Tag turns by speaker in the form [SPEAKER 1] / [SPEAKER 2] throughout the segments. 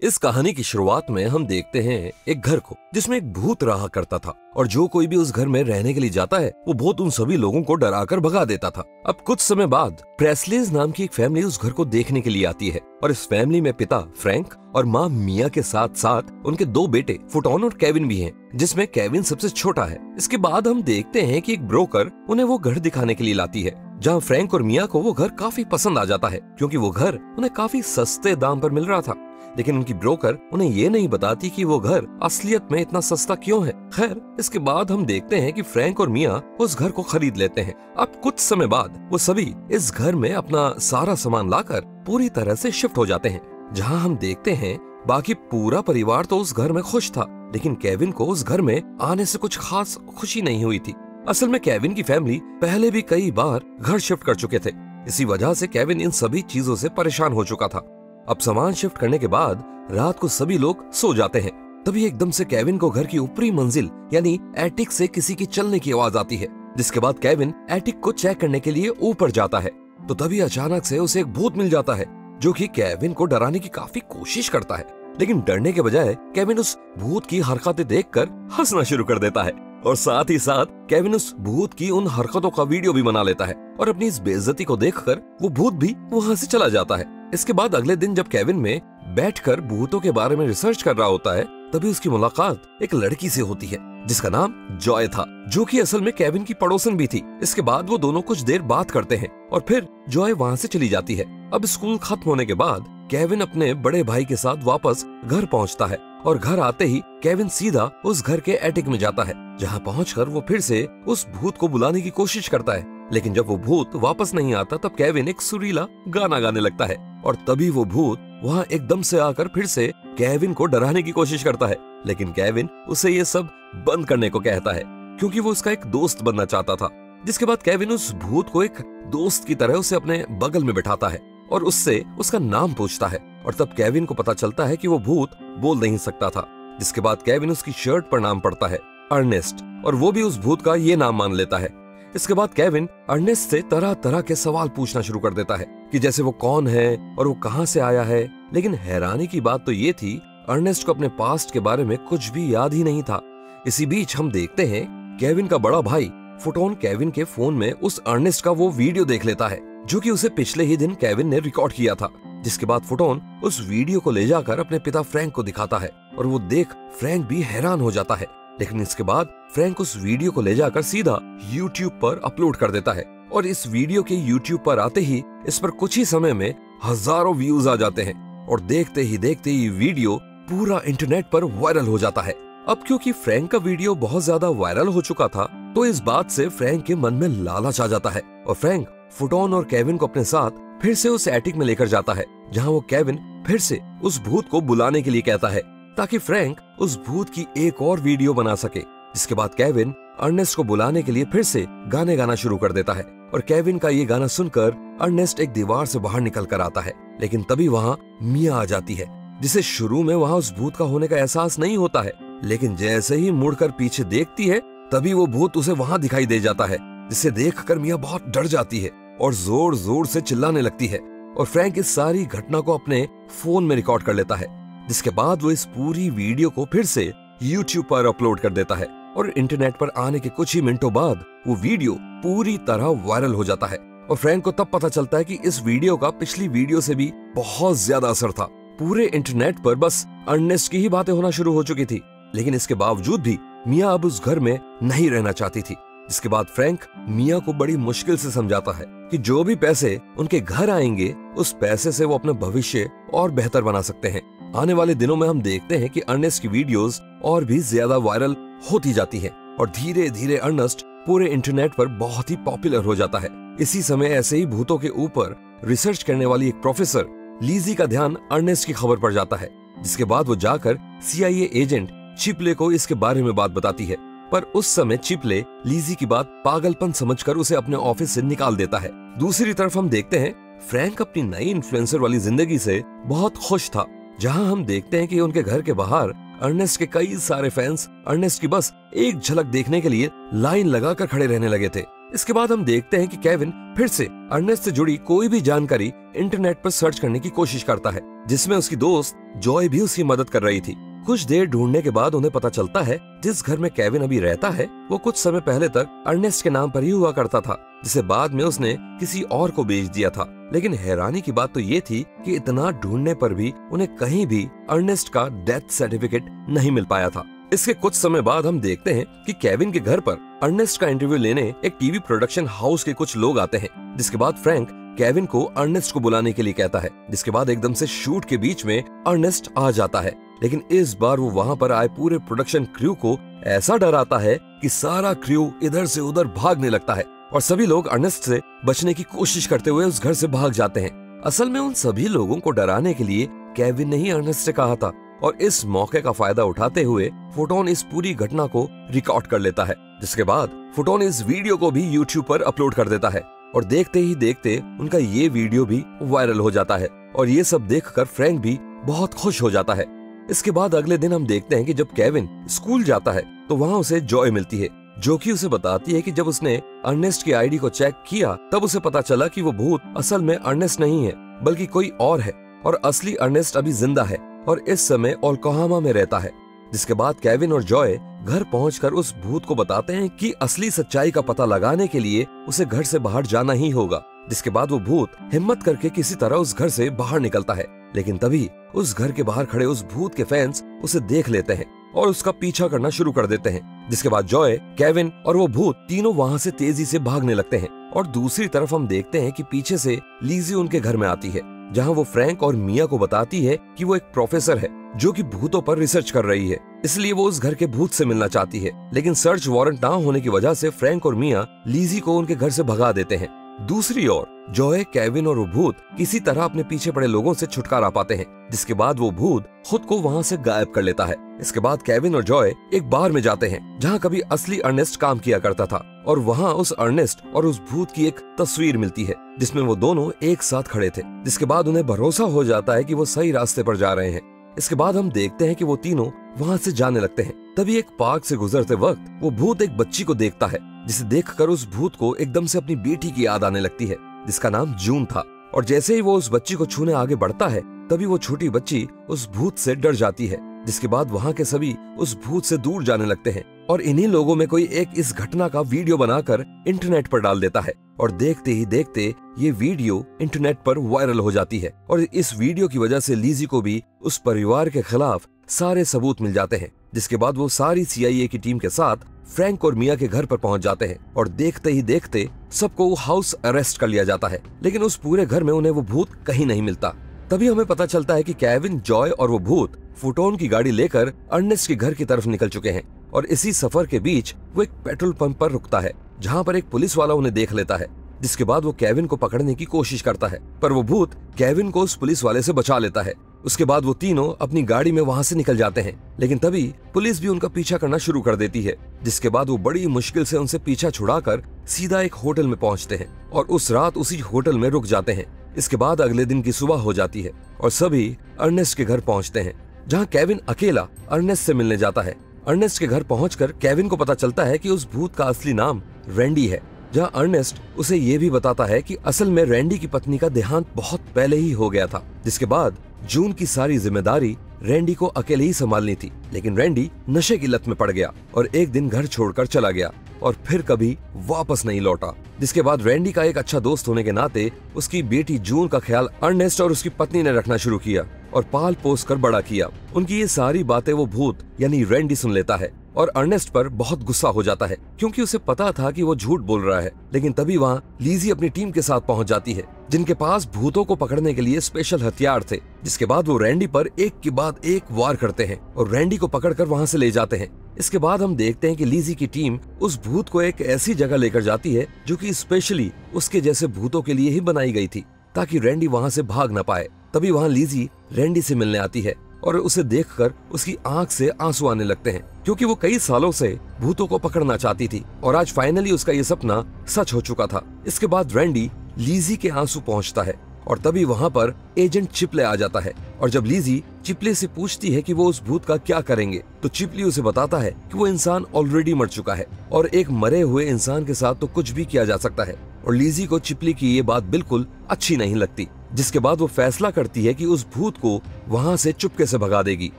[SPEAKER 1] इस कहानी की शुरुआत में हम देखते हैं एक घर को जिसमें एक भूत रहा करता था और जो कोई भी उस घर में रहने के लिए जाता है वो भूत उन सभी लोगों को डराकर भगा देता था। अब कुछ समय बाद प्रेस्लीज नाम की एक फैमिली उस घर को देखने के लिए आती है और इस फैमिली में पिता फ्रैंक और माँ मिया के साथ साथ उनके दो बेटे फुटॉन और केविन भी हैं, जिसमें केविन सबसे छोटा है। इसके बाद हम देखते हैं कि एक ब्रोकर उन्हें वो घर दिखाने के लिए लाती है जहाँ फ्रैंक और मिया को वो घर काफी पसंद आ जाता है क्योंकि वो घर उन्हें काफी सस्ते दाम पर मिल रहा था। लेकिन उनकी ब्रोकर उन्हें ये नहीं बताती कि वो घर असलियत में इतना सस्ता क्यों है। खैर, इसके बाद हम देखते हैं कि फ्रैंक और मिया उस घर को खरीद लेते हैं। अब कुछ समय बाद वो सभी इस घर में अपना सारा सामान लाकर पूरी तरह से शिफ्ट हो जाते हैं, जहाँ हम देखते हैं बाकी पूरा परिवार तो उस घर में खुश था, लेकिन केविन को उस घर में आने से कुछ खास खुशी नहीं हुई थी। असल में केविन की फैमिली पहले भी कई बार घर शिफ्ट कर चुके थे, इसी वजह से केविन इन सभी चीजों से परेशान हो चुका था। अब सामान शिफ्ट करने के बाद रात को सभी लोग सो जाते हैं। तभी एकदम से केविन को घर की ऊपरी मंजिल यानी एटिक से किसी की चलने की आवाज आती है, जिसके बाद केविन एटिक को चेक करने के लिए ऊपर जाता है तो तभी अचानक से उसे एक भूत मिल जाता है जो कि केविन को डराने की काफी कोशिश करता है। लेकिन डरने के बजाय केविन उस भूत की हरकतें देखकर हंसना शुरू कर देता है और साथ ही साथ केविन उस भूत की उन हरकतों का वीडियो भी बना लेता है और अपनी इस बेइज्जती को देखकर वो भूत भी वहाँ से चला जाता है। इसके बाद अगले दिन जब केविन में बैठकर भूतों के बारे में रिसर्च कर रहा होता है तभी उसकी मुलाकात एक लड़की से होती है जिसका नाम जॉय था, जो कि असल में केविन की पड़ोसन भी थी। इसके बाद वो दोनों कुछ देर बात करते हैं और फिर जॉय वहाँ से चली जाती है। अब स्कूल खत्म होने के बाद केविन अपने बड़े भाई के साथ वापस घर पहुँचता है और घर आते ही केविन सीधा उस घर के एटिक में जाता है, जहाँ पहुंचकर वो फिर से उस भूत को बुलाने की कोशिश करता है। लेकिन जब वो भूत वापस नहीं आता तब केविन एक सुरीला गाना गाने लगता है और तभी वो भूत वहाँ एकदम से आकर फिर से केविन को डराने की कोशिश करता है। लेकिन केविन उसे ये सब बंद करने को कहता है क्योंकि वो उसका एक दोस्त बनना चाहता था। जिसके बाद केविन उस भूत को एक दोस्त की तरह उसे अपने बगल में बिठाता है और उससे उसका नाम पूछता है और तब केविन को पता चलता है कि वो भूत बोल नहीं सकता था। जिसके बाद केविन उसकी शर्ट पर नाम पढ़ता है अर्नेस्ट और वो भी उस भूत का ये नाम मान लेता है। इसके बाद केविन अर्नेस्ट से तरह तरह के सवाल पूछना शुरू कर देता है कि जैसे वो कौन है और वो कहाँ से आया है। लेकिन हैरानी की बात तो ये थी अर्नेस्ट को अपने पास्ट के बारे में कुछ भी याद ही नहीं था। इसी बीच हम देखते हैं केविन का बड़ा भाई फुटॉन केविन के फोन में उस अर्नेस्ट का वो वीडियो देख लेता है जो कि उसे पिछले ही दिन केविन ने रिकॉर्ड किया था। जिसके बाद फुटॉन उस वीडियो को ले जाकर अपने पिता फ्रैंक को दिखाता है और वो देख फ्रैंक भी हैरान हो जाता है। लेकिन इसके बाद फ्रैंक उस वीडियो को ले जाकर सीधा YouTube पर अपलोड कर देता है और इस वीडियो के YouTube पर आते ही इस पर कुछ ही समय में हजारों व्यूज आ जाते हैं और देखते ही वीडियो पूरा इंटरनेट पर वायरल हो जाता है। अब क्योंकि फ्रैंक का वीडियो बहुत ज्यादा वायरल हो चुका था तो इस बात से फ्रैंक के मन में लालच आ जाता है और फ्रैंक फुटॉन और केविन को अपने साथ फिर से उस एटिक में लेकर जाता है, जहाँ वो केविन फिर से उस भूत को बुलाने के लिए कहता है ताकि फ्रैंक उस भूत की एक और वीडियो बना सके। जिसके बाद केविन अर्नेस्ट को बुलाने के लिए फिर से गाने गाना शुरू कर देता है और केविन का ये गाना सुनकर अर्नेस्ट एक दीवार से बाहर निकल कर आता है। लेकिन तभी वहाँ मिया आ जाती है, जिसे शुरू में वहाँ उस भूत का होने का एहसास नहीं होता है, लेकिन जैसे ही मुड़कर पीछे देखती है तभी वो भूत उसे वहाँ दिखाई दे जाता है, जिसे देखकर मिया बहुत डर जाती है और जोर जोर से चिल्लाने लगती है और फ्रैंक इस सारी घटना को अपने फोन में रिकॉर्ड कर लेता है। जिसके बाद वो इस पूरी वीडियो को फिर से YouTube पर अपलोड कर देता है और इंटरनेट पर आने के कुछ ही मिनटों बाद वो वीडियो पूरी तरह वायरल हो जाता है और फ्रैंक को तब पता चलता है कि इस वीडियो का पिछली वीडियो से भी बहुत ज्यादा असर था। पूरे इंटरनेट पर बस अर्नेस्ट की ही बातें होना शुरू हो चुकी थी, लेकिन इसके बावजूद भी मिया अब उस घर में नहीं रहना चाहती थी। जिसके बाद फ्रैंक मिया को बड़ी मुश्किल से समझाता है कि जो भी पैसे उनके घर आएंगे उस पैसे से वो अपना भविष्य और बेहतर बना सकते हैं। आने वाले दिनों में हम देखते हैं कि अर्नेस्ट की वीडियोस और भी ज्यादा वायरल होती जाती है और धीरे धीरे अर्नेस्ट पूरे इंटरनेट पर बहुत ही पॉपुलर हो जाता है। इसी समय ऐसे ही भूतों के ऊपर रिसर्च करने वाली एक प्रोफेसर लीजी का ध्यान अर्नेस्ट की खबर पर जाता है। जिसके बाद वो जाकर CIA एजेंट चिपले को इसके बारे में बात बताती है, पर उस समय चिपले लीजी की बात पागलपन समझकर उसे अपने ऑफिस से निकाल देता है। दूसरी तरफ हम देखते हैं फ्रैंक अपनी नई इन्फ्लुएंसर वाली जिंदगी से बहुत खुश था, जहां हम देखते हैं कि उनके घर के बाहर अर्नेस्ट के कई सारे फैंस अर्नेस्ट की बस एक झलक देखने के लिए लाइन लगाकर खड़े रहने लगे थे। इसके बाद हम देखते हैं कि केविन फिर से अर्नेस्ट से जुड़ी कोई भी जानकारी इंटरनेट पर सर्च करने की कोशिश करता है, जिसमें उसकी दोस्त जॉय भी उसकी मदद कर रही थी। कुछ देर ढूंढने के बाद उन्हें पता चलता है जिस घर में केविन अभी रहता है वो कुछ समय पहले तक अर्नेस्ट के नाम पर ही हुआ करता था, जिसे बाद में उसने किसी और को बेच दिया था। लेकिन हैरानी की बात तो ये थी कि इतना ढूंढने पर भी उन्हें कहीं भी अर्नेस्ट का डेथ सर्टिफिकेट नहीं मिल पाया था। इसके कुछ समय बाद हम देखते हैं कि केविन के घर पर अर्नेस्ट का इंटरव्यू लेने एक टीवी प्रोडक्शन हाउस के कुछ लोग आते हैं, जिसके बाद फ्रैंक केविन को अर्नेस्ट को बुलाने के लिए कहता है, जिसके बाद एकदम से शूट के बीच में अर्नेस्ट आ जाता है। लेकिन इस बार वो वहाँ पर आए पूरे प्रोडक्शन क्रू को ऐसा डराता है कि सारा क्रू इधर से उधर भागने लगता है और सभी लोग अर्नेस्ट से बचने की कोशिश करते हुए उस घर से भाग जाते हैं। असल में उन सभी लोगों को डराने के लिए केविन ने ही अर्नेस्ट से कहा था और इस मौके का फायदा उठाते हुए फोटोन इस पूरी घटना को रिकॉर्ड कर लेता है, जिसके बाद फोटोन इस वीडियो को भी यूट्यूब पर अपलोड कर देता है और देखते ही देखते उनका ये वीडियो भी वायरल हो जाता है और ये सब देखकर फ्रैंक भी बहुत खुश हो जाता है। इसके बाद अगले दिन हम देखते हैं कि जब केविन स्कूल जाता है तो वहाँ उसे जॉय मिलती है, जो कि उसे बताती है कि जब उसने अर्नेस्ट की आईडी को चेक किया तब उसे पता चला कि वो भूत असल में अर्नेस्ट नहीं है बल्कि कोई और है और असली अर्नेस्ट अभी जिंदा है और इस समय ओक्लाहोमा में रहता है। जिसके बाद केविन और जॉय घर पहुंचकर उस भूत को बताते हैं कि असली सच्चाई का पता लगाने के लिए उसे घर से बाहर जाना ही होगा। जिसके बाद वो भूत हिम्मत करके किसी तरह उस घर से बाहर निकलता है, लेकिन तभी उस घर के बाहर खड़े उस भूत के फैंस उसे देख लेते हैं और उसका पीछा करना शुरू कर देते हैं। जिसके बाद जॉय, केविन और वो भूत तीनों वहाँ से तेजी से भागने लगते हैं और दूसरी तरफ हम देखते हैं कि पीछे से लीजी उनके घर में आती है, जहाँ वो फ्रैंक और मिया को बताती है कि वो एक प्रोफेसर है जो कि भूतों पर रिसर्च कर रही है, इसलिए वो उस घर के भूत से मिलना चाहती है। लेकिन सर्च वारंट ना होने की वजह से फ्रैंक और मिया लीजी को उनके घर से भगा देते हैं। दूसरी ओर जॉय, केविन और वो भूत किसी तरह अपने पीछे पड़े लोगों से छुटकारा पाते हैं, जिसके बाद वो भूत खुद को वहाँ से गायब कर लेता है। इसके बाद केविन और जॉय एक बार में जाते हैं जहाँ कभी असली अर्नेस्ट काम किया करता था और वहाँ उस अर्नेस्ट और उस भूत की एक तस्वीर मिलती है जिसमें वो दोनों एक साथ खड़े थे। जिसके बाद उन्हें भरोसा हो जाता है कि वो सही रास्ते पर जा रहे हैं। इसके बाद हम देखते हैं कि वो तीनों वहाँ से जाने लगते हैं। तभी एक पार्क से गुजरते वक्त वो भूत एक बच्ची को देखता है, जिसे देखकर उस भूत को एकदम से अपनी बेटी की याद आने लगती है जिसका नाम जून था। और जैसे ही वो उस बच्ची को छूने आगे बढ़ता है तभी वो छोटी बच्ची उस भूत से डर जाती है। जिसके बाद वहाँ के सभी उस भूत से दूर जाने लगते हैं और इन्हीं लोगों में कोई एक इस घटना का वीडियो बनाकर इंटरनेट पर डाल देता है और देखते ही देखते ये वीडियो इंटरनेट पर वायरल हो जाती है और इस वीडियो की वजह से लीजी को भी उस परिवार के खिलाफ सारे सबूत मिल जाते हैं। जिसके बाद वो सारी CIA की टीम के साथ फ्रैंक और मिया के घर पर पहुंच जाते हैं और देखते ही देखते सबको हाउस अरेस्ट कर लिया जाता है, लेकिन उस पूरे घर में उन्हें वो भूत कहीं नहीं मिलता। तभी हमें पता चलता है कि केविन, जॉय और वो भूत फोटोन की गाड़ी लेकर अर्नेस्ट के घर की तरफ निकल चुके हैं और इसी सफर के बीच वो एक पेट्रोल पंप पर रुकता है जहाँ पर एक पुलिस वाला उन्हें देख लेता है। जिसके बाद वो केविन को पकड़ने की कोशिश करता है पर वो भूत केविन को उस पुलिस वाले से बचा लेता है। उसके बाद वो तीनों अपनी गाड़ी में वहाँ से निकल जाते हैं, लेकिन तभी पुलिस भी उनका पीछा करना शुरू कर देती है। जिसके बाद वो बड़ी मुश्किल से उनसे पीछा छुड़ाकर सीधा एक होटल में पहुँचते हैं और उस रात उसी होटल में रुक जाते हैं। इसके बाद अगले दिन की सुबह हो जाती है और सभी अर्नेस्ट के घर पहुँचते हैं, जहाँ केविन अकेला अर्नेस्ट से मिलने जाता है। अर्नेस्ट के घर पहुंचकर केविन को पता चलता है कि उस भूत का असली नाम रैंडी है, जहां अर्नेस्ट उसे ये भी बताता है कि असल में रैंडी की पत्नी का देहांत बहुत पहले ही हो गया था। जिसके बाद जून की सारी जिम्मेदारी रैंडी को अकेले ही संभालनी थी, लेकिन रैंडी नशे की लत में पड़ गया और एक दिन घर छोड़कर चला गया और फिर कभी वापस नहीं लौटा। जिसके बाद रैंडी का एक अच्छा दोस्त होने के नाते उसकी बेटी जून का ख्याल अर्नेस्ट और उसकी पत्नी ने रखना शुरू किया और पाल पोस कर बड़ा किया। उनकी ये सारी बातें वो भूत यानी रैंडी सुन लेता है और अर्नेस्ट पर बहुत गुस्सा हो जाता है क्योंकि उसे पता था कि वो झूठ बोल रहा है। लेकिन तभी वहाँ लीजी अपनी टीम के साथ पहुंच जाती है, जिनके पास भूतों को पकड़ने के लिए स्पेशल हथियार थे। जिसके बाद वो रैंडी पर एक के बाद एक वार करते हैं और रैंडी को पकड़कर वहाँ से ले जाते हैं। इसके बाद हम देखते हैं कि लीजी की टीम उस भूत को एक ऐसी जगह लेकर जाती है जो कि स्पेशली उसके जैसे भूतों के लिए ही बनाई गई थी ताकि रैंडी वहाँ से भाग न पाए। तभी वहाँ लीजी रैंडी से मिलने आती है और उसे देखकर उसकी आंख से आंसू आने लगते हैं क्योंकि वो कई सालों से भूतों को पकड़ना चाहती थी और आज फाइनली उसका ये सपना सच हो चुका था। इसके बाद रैंडी लीजी के आंसू पहुंचता है और तभी वहाँ पर एजेंट चिपले आ जाता है। और जब लिजी चिपले से पूछती है कि वो उस भूत का क्या करेंगे, तो चिपली उसे बताता है कि वो इंसान ऑलरेडी मर चुका है और एक मरे हुए इंसान के साथ तो कुछ भी किया जा सकता है। और लिजी को चिपली की ये बात बिल्कुल अच्छी नहीं लगती, जिसके बाद वो फैसला करती है कि उस भूत को वहाँ से चुपके से भगा देगी।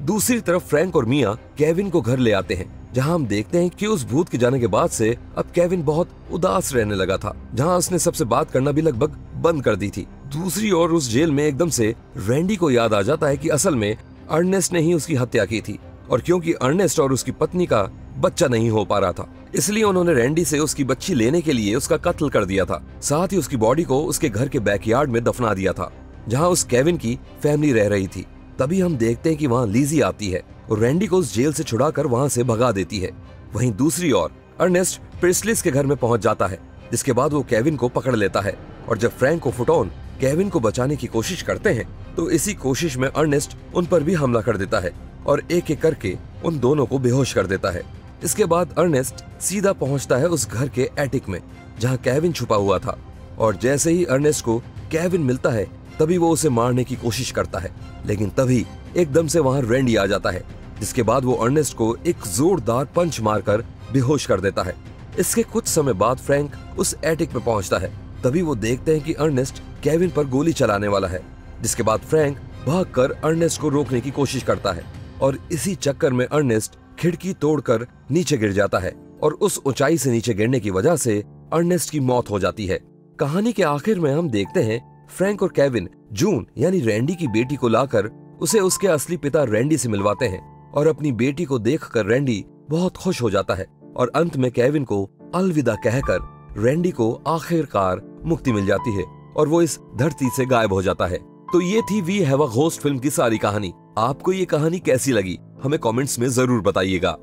[SPEAKER 1] दूसरी तरफ फ्रैंक और मिया केविन को घर ले आते हैं, जहां हम देखते हैं कि उस भूत के जाने के बाद से अब केविन बहुत उदास रहने लगा था, जहां उसने सबसे बात करना भी लगभग बंद कर दी थी। दूसरी ओर उस जेल में एकदम से रैंडी को याद आ जाता है कि असल में अर्नेस्ट ने ही उसकी हत्या की थी, और क्योंकि अर्नेस्ट और उसकी पत्नी का बच्चा नहीं हो पा रहा था, इसलिए उन्होंने रैंडी से उसकी बच्ची लेने के लिए उसका कत्ल कर दिया था। साथ ही उसकी बॉडी को उसके घर के बैकयार्ड में दफना दिया था, जहां उस केविन की फैमिली रह रही थी। तभी हम देखते हैं कि वहाँ लिजी आती है और रैंडी को उस जेल से छुड़ाकर वहाँ से भगा देती है। वहीं दूसरी ओर अर्नेस्ट प्रिस्लिस के घर में पहुंच जाता है, जिसके बाद वो केविन को पकड़ लेता है। और जब फ्रैंक और फुटोन केविन को बचाने की कोशिश करते हैं, तो इसी कोशिश में अर्नेस्ट उन पर भी हमला कर देता है और एक एक करके उन दोनों को बेहोश कर देता है। इसके बाद अर्नेस्ट सीधा पहुंचता है उस घर के एटिक में, जहां केविन छुपा हुआ था। और जैसे ही अर्नेस्ट को केविन मिलता है, तभी वो उसे मारने की कोशिश करता है, लेकिन तभी एकदम से वहां रैंडी आ जाता है, जिसके बाद वो अर्नेस्ट को एक जोरदार पंच मारकर बेहोश कर देता है। इसके कुछ समय बाद फ्रैंक उस एटिक में पहुंचता है। तभी वो देखते हैं कि अर्नेस्ट केविन पर गोली चलाने वाला है, जिसके बाद फ्रैंक भागकर अर्नेस्ट को रोकने की कोशिश करता है और इसी चक्कर में अर्नेस्ट खिड़की तोड़कर नीचे गिर जाता है और उस ऊंचाई से नीचे गिरने की वजह से अर्नेस्ट की मौत हो जाती है। कहानी के आखिर में हम देखते हैं फ्रैंक और केविन जून यानी रैंडी की बेटी को लाकर उसे उसके असली पिता रैंडी से मिलवाते हैं और अपनी बेटी को देखकर रैंडी बहुत खुश हो जाता है और अंत में केविन को अलविदा कहकर रैंडी को आखिरकार मुक्ति मिल जाती है और वो इस धरती से गायब हो जाता है। तो ये थी we have a ghost film की सारी कहानी। आपको ये कहानी कैसी लगी हमें कमेंट्स में जरूर बताइएगा।